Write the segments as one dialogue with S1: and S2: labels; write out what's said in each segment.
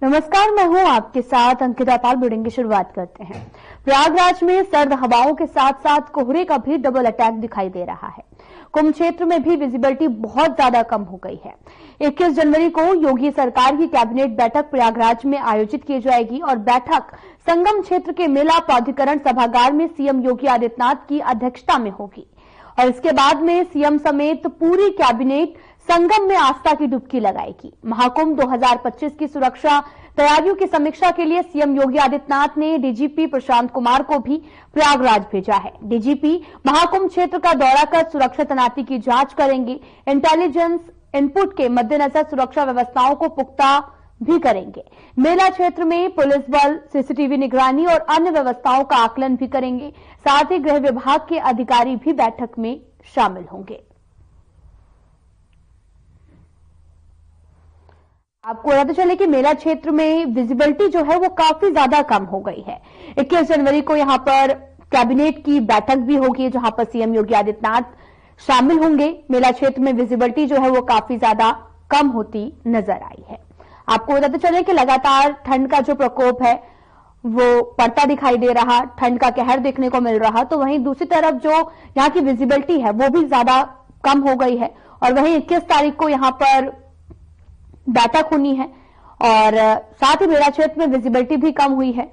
S1: नमस्कार, मैं हूं आपके साथ अंकिता पाल। बुलेटिन की शुरुआत करते हैं। प्रयागराज में सर्द हवाओं के साथ साथ कोहरे का भी डबल अटैक दिखाई दे रहा है। कुंभ क्षेत्र में भी विजिबिलिटी बहुत ज्यादा कम हो गई है। 21 जनवरी को योगी सरकार की कैबिनेट बैठक प्रयागराज में आयोजित की जाएगी और बैठक संगम क्षेत्र के मेला प्राधिकरण सभागार में सीएम योगी आदित्यनाथ की अध्यक्षता में होगी और इसके बाद में सीएम समेत पूरी कैबिनेट संगम में आस्था की डुबकी लगाएगी। महाकुंभ 2025 की सुरक्षा तैयारियों की समीक्षा के लिए सीएम योगी आदित्यनाथ ने डीजीपी प्रशांत कुमार को भी प्रयागराज भेजा है। डीजीपी महाकुंभ क्षेत्र का दौरा कर सुरक्षा तैनाती की जांच करेंगे। इंटेलिजेंस इनपुट के मद्देनजर सुरक्षा व्यवस्थाओं को पुख्ता भी करेंगे। मेला क्षेत्र में पुलिस बल, सीसीटीवी निगरानी और अन्य व्यवस्थाओं का आकलन भी करेंगे। साथ ही गृह विभाग के अधिकारी भी बैठक में शामिल होंगे। आपको बताते चले कि मेला क्षेत्र में विजिबिलिटी जो है वो काफी ज्यादा कम हो गई है। 21 जनवरी को यहां पर कैबिनेट की बैठक भी होगी जहां पर सीएम योगी आदित्यनाथ शामिल होंगे। मेला क्षेत्र में विजिबिलिटी जो है वो काफी ज्यादा कम होती नजर आई है। आपको बताते चले कि लगातार ठंड का जो प्रकोप है वो बढ़ता दिखाई दे रहा, ठंड का कहर देखने को मिल रहा। तो वहीं दूसरी तरफ जो यहाँ की विजिबिलिटी है वो भी ज्यादा कम हो गई है और वहीं 21 तारीख को यहां पर बैठक होनी है और साथ ही मेला क्षेत्र में विजिबिलिटी भी कम हुई है।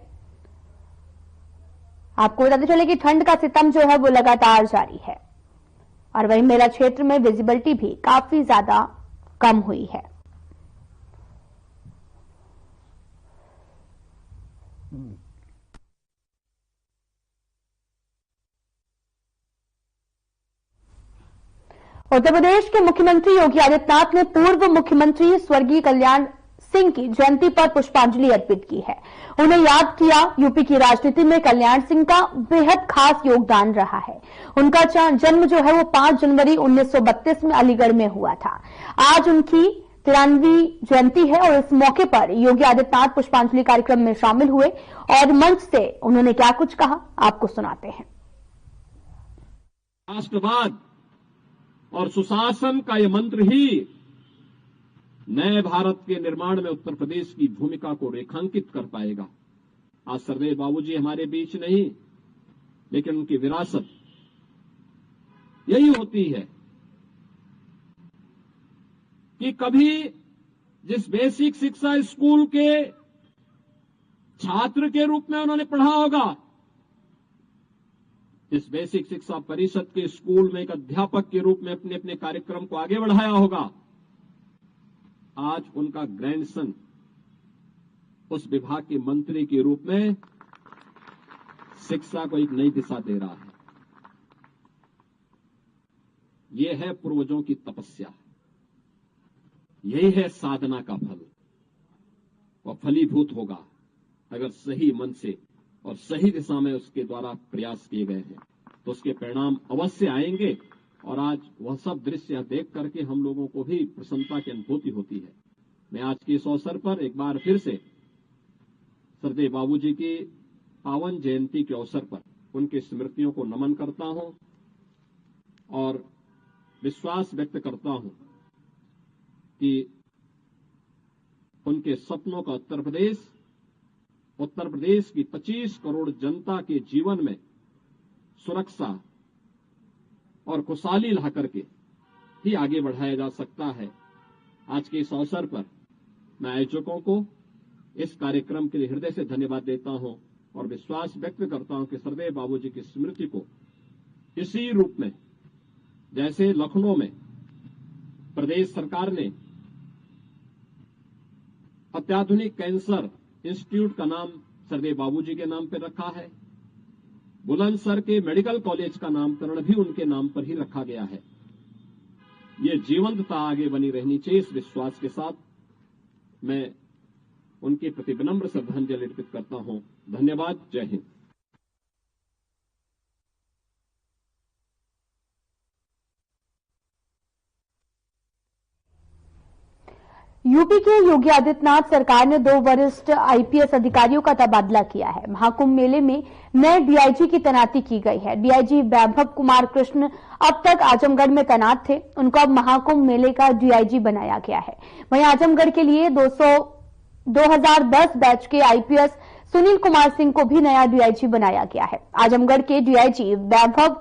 S1: आपको बताते चले कि ठंड का सितम जो है वो लगातार जारी है और वहीं मेला क्षेत्र में विजिबिलिटी भी काफी ज्यादा कम हुई है। उत्तर प्रदेश के मुख्यमंत्री योगी आदित्यनाथ ने पूर्व मुख्यमंत्री स्वर्गीय कल्याण सिंह की जयंती पर पुष्पांजलि अर्पित की है। उन्हें याद किया। यूपी की राजनीति में कल्याण सिंह का बेहद खास योगदान रहा है। उनका जन्म जो है वो 5 जनवरी 1932 में अलीगढ़ में हुआ था। आज उनकी 93वीं जयंती है और इस मौके पर योगी आदित्यनाथ पुष्पांजलि कार्यक्रम में शामिल हुए और मंच से उन्होंने क्या कुछ कहा, आपको सुनाते हैं।
S2: राष्ट्रवाद और सुशासन का यह मंत्र ही नए भारत के निर्माण में उत्तर प्रदेश की भूमिका को रेखांकित कर पाएगा। आज सरदेव बाबूजी हमारे बीच नहीं, लेकिन उनकी विरासत यही होती है कि कभी जिस बेसिक शिक्षा स्कूल के छात्र के रूप में उन्होंने पढ़ा होगा, इस बेसिक शिक्षा परिषद के स्कूल में एक अध्यापक के रूप में अपने अपने कार्यक्रम को आगे बढ़ाया होगा, आज उनका ग्रैंडसन उस विभाग के मंत्री के रूप में शिक्षा को एक नई दिशा दे रहा है। यह है पूर्वजों की तपस्या, यही है साधना का फल। वह फलीभूत होगा अगर सही मन से और सही दिशा में उसके द्वारा प्रयास किए गए हैं तो उसके परिणाम अवश्य आएंगे। और आज वह सब दृश्य देख करके हम लोगों को भी प्रसन्नता की अनुभूति होती है। मैं आज के इस अवसर पर एक बार फिर से सरदेव बाबूजी की पावन जयंती के अवसर पर उनकी स्मृतियों को नमन करता हूं और विश्वास व्यक्त करता हूं कि उनके सपनों का उत्तर प्रदेश की 25 करोड़ जनता के जीवन में सुरक्षा और खुशहाली ला करके ही आगे बढ़ाया जा सकता है। आज के इस अवसर पर मैं आयोजकों को इस कार्यक्रम के लिए हृदय से धन्यवाद देता हूं और विश्वास व्यक्त करता हूं कि सरदेव बाबूजी की स्मृति को इसी रूप में, जैसे लखनऊ में प्रदेश सरकार ने अत्याधुनिक कैंसर इंस्टीट्यूट का नाम सरदेव बाबूजी के नाम पर रखा है, बुलंदशहर के मेडिकल कॉलेज का नामकरण भी उनके नाम पर ही रखा गया है। ये जीवंतता आगे बनी रहनी चाहिए। इस विश्वास के साथ मैं उनके प्रति विनम्र श्रद्धांजलि अर्पित करता हूं। धन्यवाद। जय हिंद।
S1: यूपी के योगी आदित्यनाथ सरकार ने 2 वरिष्ठ आईपीएस अधिकारियों का तबादला किया है। महाकुंभ मेले में नए डीआईजी की तैनाती की गई है। डीआईजी वैभव कुमार कृष्ण अब तक आजमगढ़ में तैनात थे, उनको अब महाकुंभ मेले का डीआईजी बनाया गया है। वहीं आजमगढ़ के लिए 2010 बैच के आईपीएस सुनील कुमार सिंह को भी नया डीआईजी बनाया गया है। आजमगढ़ के डीआईजी वैभव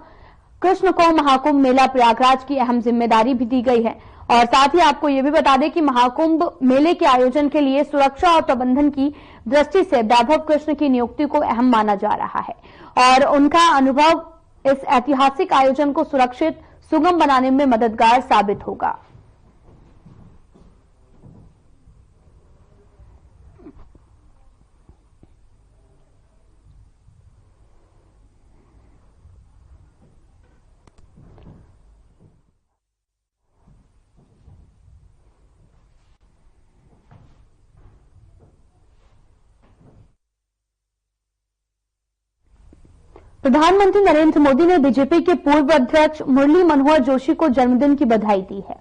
S1: कृष्ण को महाकुंभ मेला प्रयागराज की अहम जिम्मेदारी भी दी गई है। और साथ ही आपको यह भी बता दें कि महाकुंभ मेले के आयोजन के लिए सुरक्षा और प्रबंधन की दृष्टि से वैभव कृष्ण की नियुक्ति को अहम माना जा रहा है और उनका अनुभव इस ऐतिहासिक आयोजन को सुरक्षित सुगम बनाने में मददगार साबित होगा। प्रधानमंत्री नरेंद्र मोदी ने बीजेपी के पूर्व अध्यक्ष मुरली मनोहर जोशी को जन्मदिन की बधाई दी है।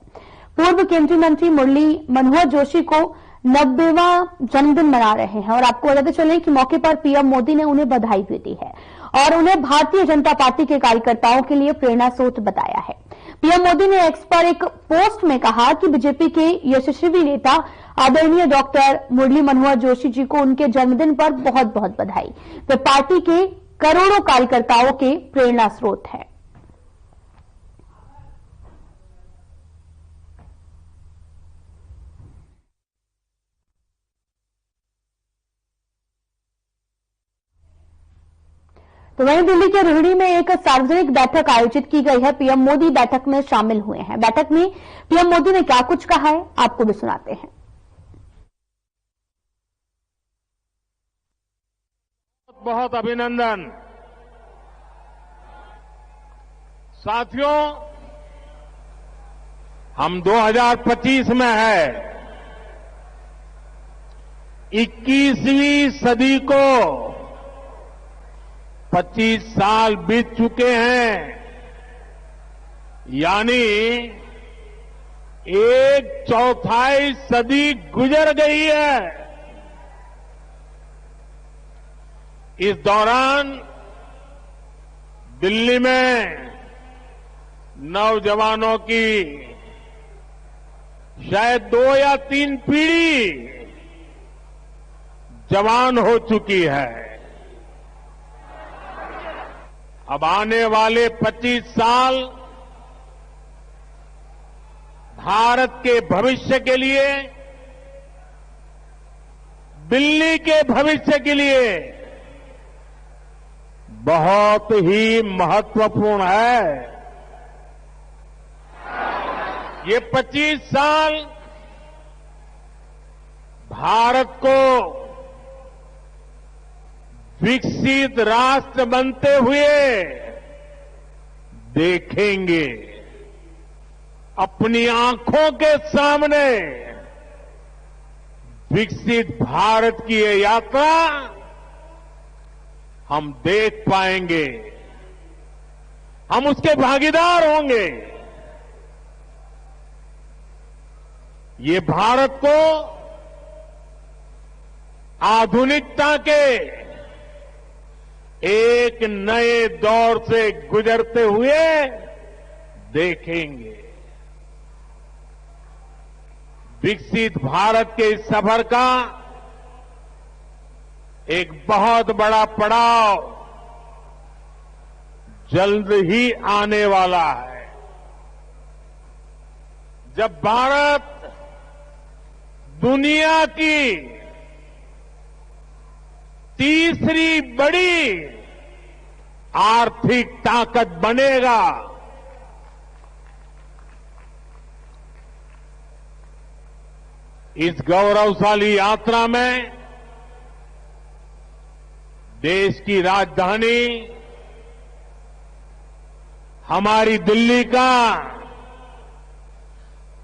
S1: पूर्व केंद्रीय मंत्री मुरली मनोहर जोशी को 90वां जन्मदिन मना रहे हैं और आपको बताते चले कि मौके पर पीएम मोदी ने उन्हें बधाई भी दी है और उन्हें भारतीय जनता पार्टी के कार्यकर्ताओं के लिए प्रेरणा स्रोत बताया है। पीएम मोदी ने एक्स पर एक पोस्ट में कहा कि बीजेपी के यशस्वी नेता आदरणीय डॉक्टर मुरली मनोहर जोशी जी को उनके जन्मदिन पर बहुत बहुत बधाई। वे पार्टी के करोड़ों कार्यकर्ताओं के प्रेरणा स्रोत हैं। तो वहीं दिल्ली के रोहिणी में एक सार्वजनिक बैठक आयोजित की गई है। पीएम मोदी बैठक में शामिल हुए हैं। बैठक में पीएम मोदी ने क्या कुछ कहा है, आपको भी सुनाते हैं।
S3: बहुत अभिनंदन। साथियों, हम 2025 में है। 21वीं सदी को 25 साल बीत चुके हैं, यानी 1/4 सदी गुजर गई है। इस दौरान दिल्ली में नौजवानों की शायद 2 या 3 पीढ़ी जवान हो चुकी है। अब आने वाले 25 साल भारत के भविष्य के लिए, दिल्ली के भविष्य के लिए बहुत ही महत्वपूर्ण है। ये 25 साल भारत को विकसित राष्ट्र बनते हुए देखेंगे। अपनी आंखों के सामने विकसित भारत की ये यात्रा हम देख पाएंगे, हम उसके भागीदार होंगे। ये भारत को आधुनिकता के एक नए दौर से गुजरते हुए देखेंगे। विकसित भारत के इस सफर का एक बहुत बड़ा पड़ाव जल्द ही आने वाला है, जब भारत दुनिया की तीसरी बड़ी आर्थिक ताकत बनेगा। इस गौरवशाली यात्रा में देश की राजधानी हमारी दिल्ली का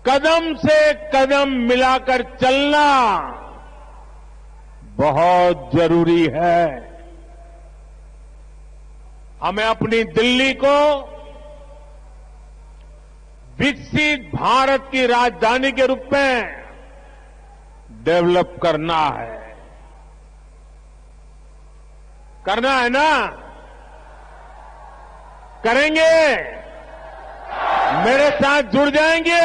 S3: कदम से कदम मिलाकर चलना बहुत जरूरी है। हमें अपनी दिल्ली को विकसित भारत की राजधानी के रूप में डेवलप करना है। करना है ना? करेंगे? मेरे साथ जुड़ जाएंगे?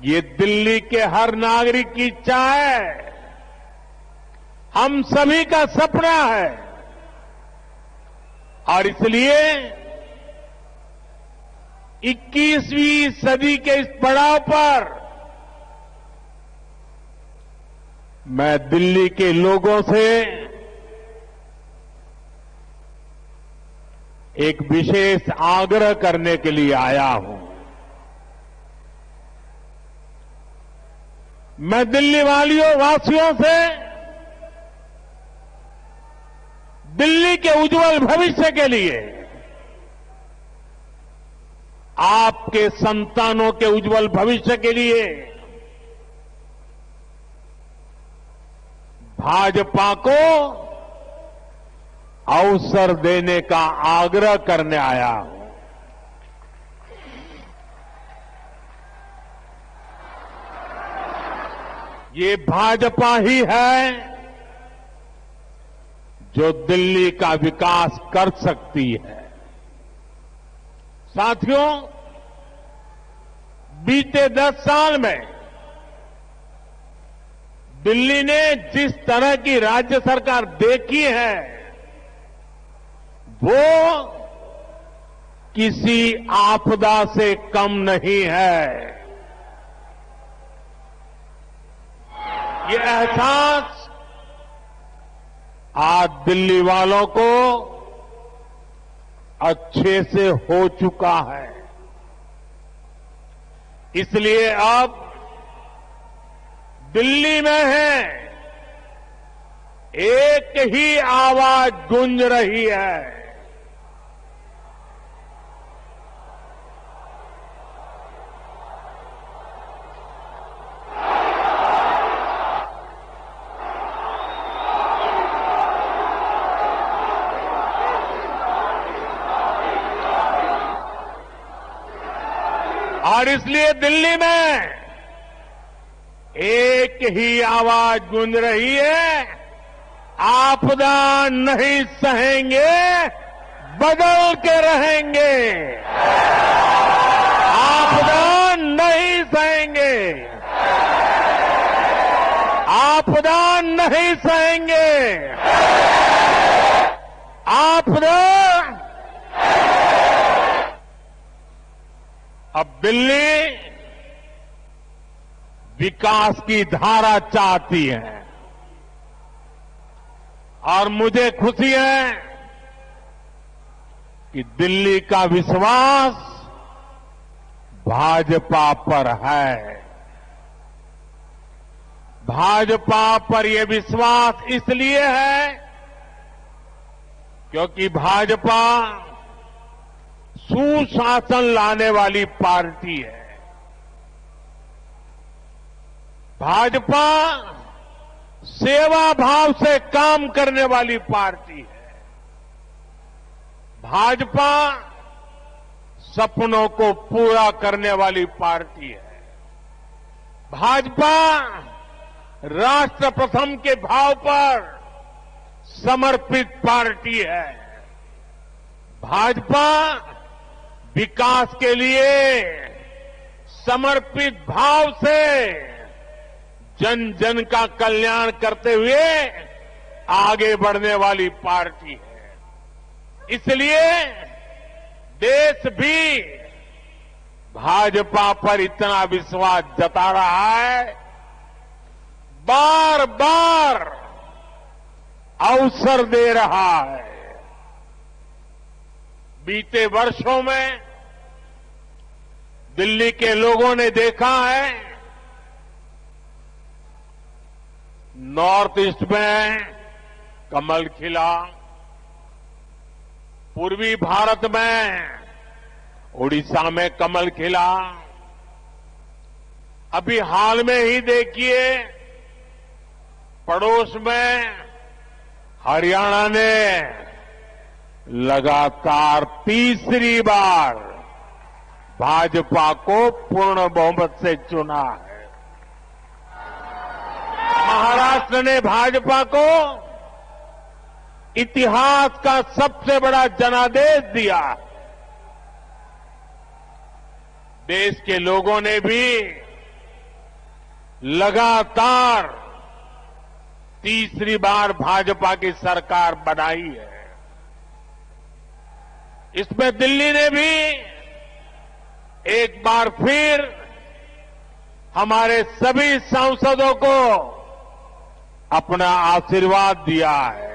S3: ये दिल्ली के हर नागरिक की इच्छा है, हम सभी का सपना है और इसलिए 21वीं सदी के इस पड़ाव पर मैं दिल्ली के लोगों से एक विशेष आग्रह करने के लिए आया हूं। मैं दिल्ली वासियों से दिल्ली के उज्जवल भविष्य के लिए, आपके संतानों के उज्जवल भविष्य के लिए भाजपा को अवसर देने का आग्रह करने आया हूं। ये भाजपा ही है जो दिल्ली का विकास कर सकती है। साथियों, बीते 10 साल में दिल्ली ने जिस तरह की राज्य सरकार देखी है वो किसी आपदा से कम नहीं है। ये एहसास आज दिल्ली वालों को अच्छे से हो चुका है। इसलिए अब दिल्ली में है एक ही आवाज गूंज रही है, और इसलिए दिल्ली में एक ही आवाज गूंज रही है, आपदा नहीं सहेंगे, बदल के रहेंगे। आपदा नहीं सहेंगे, आपदा नहीं सहेंगे, आपदा। अब दिल्ली विकास की धारा चाहती है और मुझे खुशी है कि दिल्ली का विश्वास भाजपा पर है। भाजपा पर यह विश्वास इसलिए है क्योंकि भाजपा सुशासन लाने वाली पार्टी है। भाजपा सेवा भाव से काम करने वाली पार्टी है। भाजपा सपनों को पूरा करने वाली पार्टी है। भाजपा राष्ट्र प्रथम के भाव पर समर्पित पार्टी है। भाजपा विकास के लिए समर्पित भाव से जन जन का कल्याण करते हुए आगे बढ़ने वाली पार्टी है। इसलिए देश भी भाजपा पर इतना विश्वास जता रहा है, बार बार अवसर दे रहा है। बीते वर्षों में दिल्ली के लोगों ने देखा है, नॉर्थ ईस्ट में कमल खिला, पूर्वी भारत में उड़ीसा में कमल खिला, अभी हाल में ही देखिए पड़ोस में हरियाणा ने लगातार तीसरी बार भाजपा को पूर्ण बहुमत से चुना है। महाराष्ट्र ने भाजपा को इतिहास का सबसे बड़ा जनादेश दिया। देश के लोगों ने भी लगातार तीसरी बार भाजपा की सरकार बनाई है। इसमें दिल्ली ने भी एक बार फिर हमारे सभी सांसदों को अपना आशीर्वाद दिया है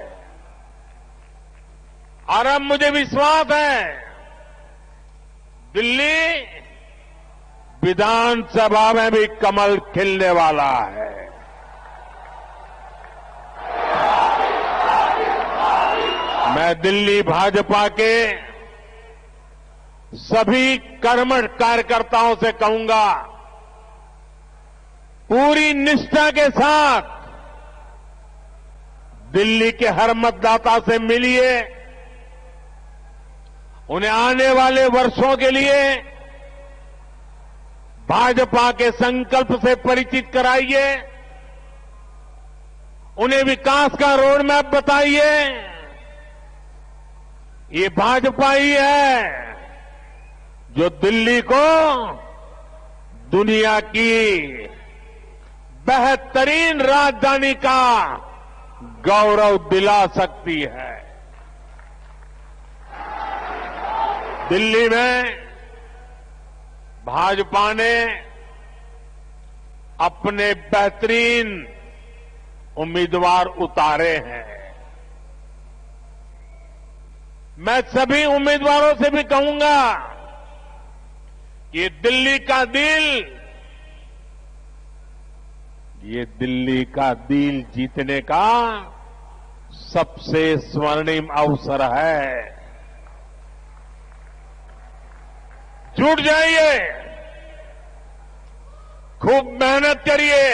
S3: और अब मुझे विश्वास है दिल्ली विधानसभा में भी कमल खिलने वाला है। मैं दिल्ली भाजपा के सभी कर्मठ कार्यकर्ताओं से कहूंगा, पूरी निष्ठा के साथ दिल्ली के हर मतदाता से मिलिए, उन्हें आने वाले वर्षों के लिए भाजपा के संकल्प से परिचित कराइए, उन्हें विकास का रोड मैप बताइए। ये भाजपा ही है जो दिल्ली को दुनिया की बेहतरीन राजधानी का गौरव दिला सकती है। दिल्ली में भाजपा ने अपने बेहतरीन उम्मीदवार उतारे हैं। मैं सभी उम्मीदवारों से भी कहूंगा कि ये दिल्ली का दिल जीतने का सबसे स्वर्णिम अवसर है। जुट जाइए, खूब मेहनत करिए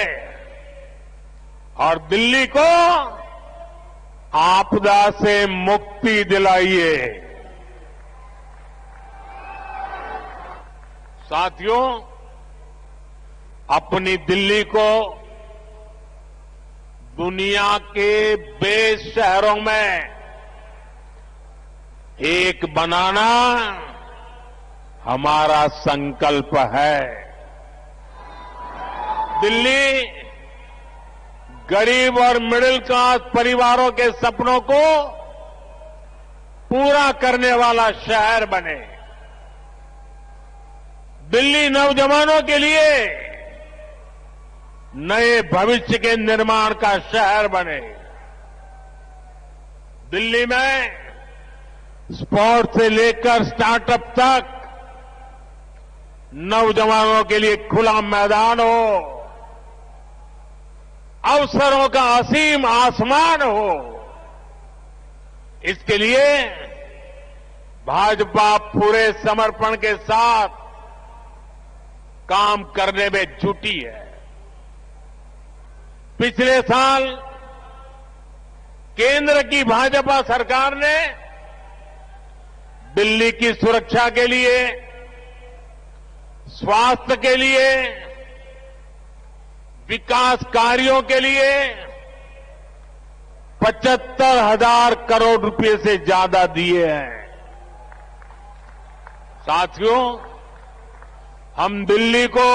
S3: और दिल्ली को आपदा से मुक्ति दिलाइए। साथियों, अपनी दिल्ली को दुनिया के बेस्ट शहरों में एक बनाना हमारा संकल्प है। दिल्ली गरीब और मिडिल क्लास परिवारों के सपनों को पूरा करने वाला शहर बने। दिल्ली नौजवानों के लिए नए भविष्य के निर्माण का शहर बने। दिल्ली में स्पोर्ट्स से लेकर स्टार्टअप तक नौजवानों के लिए खुला मैदान हो, अवसरों का असीम आसमान हो। इसके लिए भाजपा पूरे समर्पण के साथ काम करने में जुटी है। पिछले साल केंद्र की भाजपा सरकार ने दिल्ली की सुरक्षा के लिए, स्वास्थ्य के लिए, विकास कार्यों के लिए 75,000 करोड़ रुपए से ज्यादा दिए हैं। साथियों, हम दिल्ली को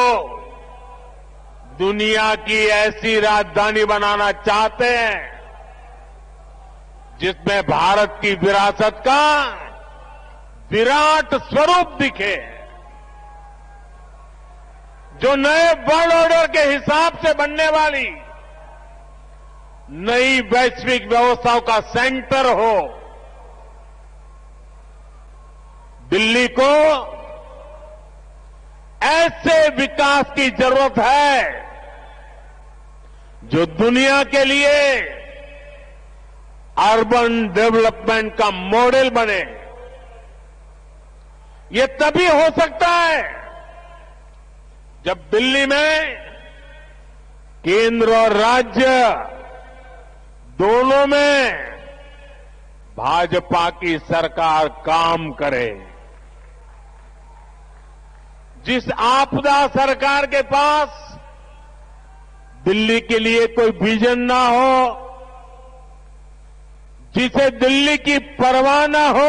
S3: दुनिया की ऐसी राजधानी बनाना चाहते हैं जिसमें भारत की विरासत का विराट स्वरूप दिखे, जो नए वर्ल्ड ऑर्डर के हिसाब से बनने वाली नई वैश्विक व्यवस्थाओं का सेंटर हो। दिल्ली को ऐसे विकास की जरूरत है जो दुनिया के लिए अर्बन डेवलपमेंट का मॉडल बने। ये तभी हो सकता है जब दिल्ली में केंद्र और राज्य दोनों में भाजपा की सरकार काम करे। जिस आपदा सरकार के पास दिल्ली के लिए कोई विजन ना हो, जिसे दिल्ली की परवाह ना हो,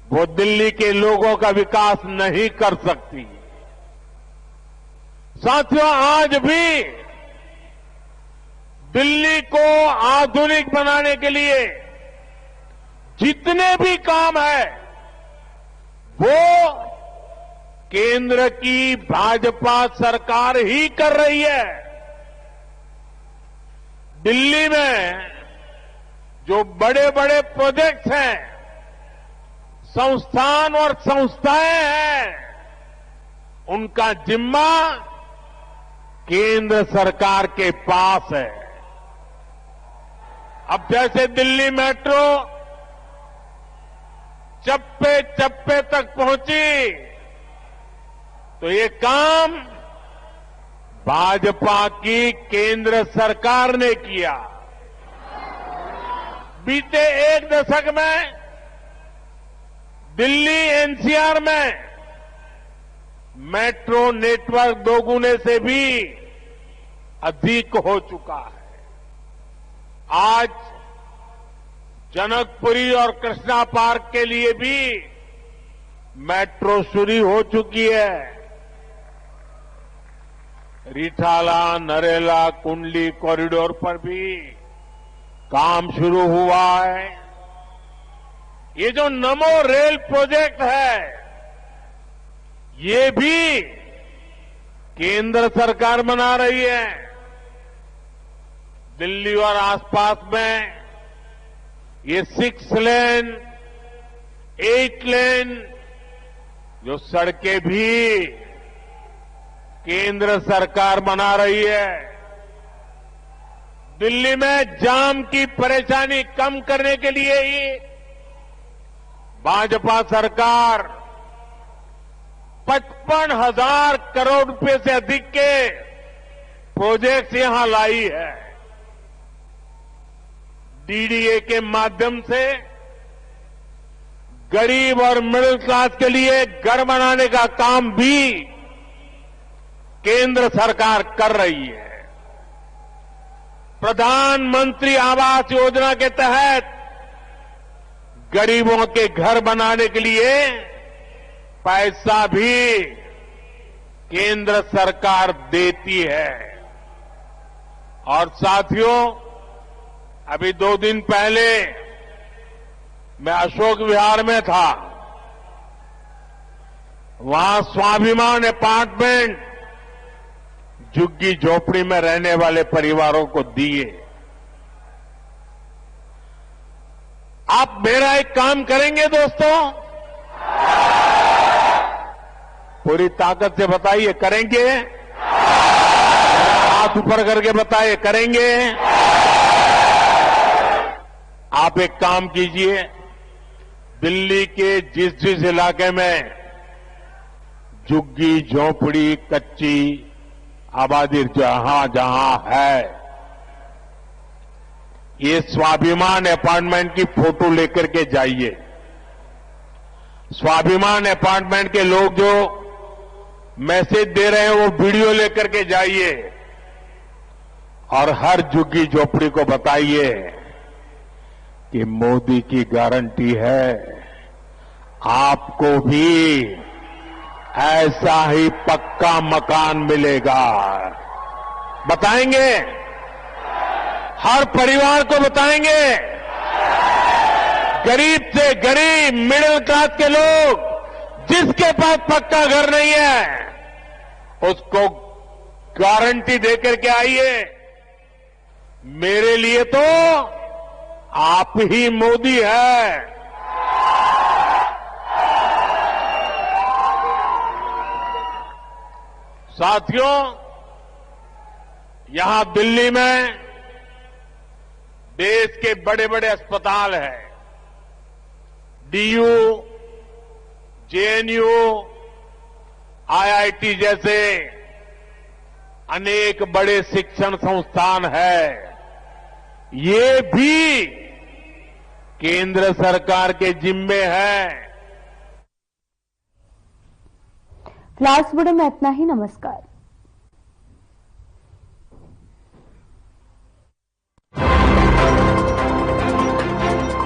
S3: वो दिल्ली के लोगों का विकास नहीं कर सकती। साथियों, आज भी दिल्ली को आधुनिक बनाने के लिए जितने भी काम है वो केंद्र की भाजपा सरकार ही कर रही है। दिल्ली में जो बड़े बड़े प्रोजेक्ट्स हैं, संस्थान और संस्थाएं हैं, उनका जिम्मा केंद्र सरकार के पास है। अब जैसे दिल्ली मेट्रो चप्पे चप्पे तक पहुंची, तो ये काम भाजपा की केंद्र सरकार ने किया। बीते एक दशक में दिल्ली एनसीआर में मेट्रो नेटवर्क दोगुने से भी अधिक हो चुका है। आज जनकपुरी और कृष्णा पार्क के लिए भी मेट्रो शुरू हो चुकी है। रिठाला, नरेला, कुंडली कॉरिडोर पर भी काम शुरू हुआ है। ये जो नमो रेल प्रोजेक्ट है, ये भी केंद्र सरकार बना रही है। दिल्ली और आसपास में ये 6 लेन, 8 लेन जो सड़कें भी केंद्र सरकार बना रही है। दिल्ली में जाम की परेशानी कम करने के लिए ही भाजपा सरकार 55,000 करोड़ रुपए से अधिक के प्रोजेक्ट्स यहां लाई है। डीडीए के माध्यम से गरीब और मिडिल क्लास के लिए घर बनाने का काम भी केंद्र सरकार कर रही है। प्रधानमंत्री आवास योजना के तहत गरीबों के घर बनाने के लिए पैसा भी केंद्र सरकार देती है। और साथियों, अभी 2 दिन पहले मैं अशोक विहार में था। वहां स्वाभिमान अपार्टमेंट झुग्गी झोपड़ी में रहने वाले परिवारों को दिए। आप मेरा एक काम करेंगे दोस्तों? पूरी ताकत से बताइए, करेंगे? हाथ ऊपर करके बताइए, करेंगे? आप एक काम कीजिए, दिल्ली के जिस जिस इलाके में झुग्गी झोपड़ी कच्ची आबादी जहां जहां है, ये स्वाभिमान अपार्टमेंट की फोटो लेकर के जाइए। स्वाभिमान अपार्टमेंट के लोग जो मैसेज दे रहे हैं वो वीडियो लेकर के जाइए और हर झुग्गी झोपड़ी को बताइए कि मोदी की गारंटी है, आपको भी ऐसा ही पक्का मकान मिलेगा। बताएंगे? हर परिवार को बताएंगे। गरीब से गरीब मिडिल क्लास के लोग जिसके पास पक्का घर नहीं है, उसको गारंटी देकर के आइए। मेरे लिए तो आप ही मोदी है। साथियों, यहां दिल्ली में देश के बड़े बड़े अस्पताल हैं। डीयू, जेएनयू, आईआईटी जैसे अनेक बड़े शिक्षण संस्थान हैं। ये भी केंद्र सरकार के जिम्मे है।
S1: फिलहाल इस वीडियो में इतना ही। नमस्कार।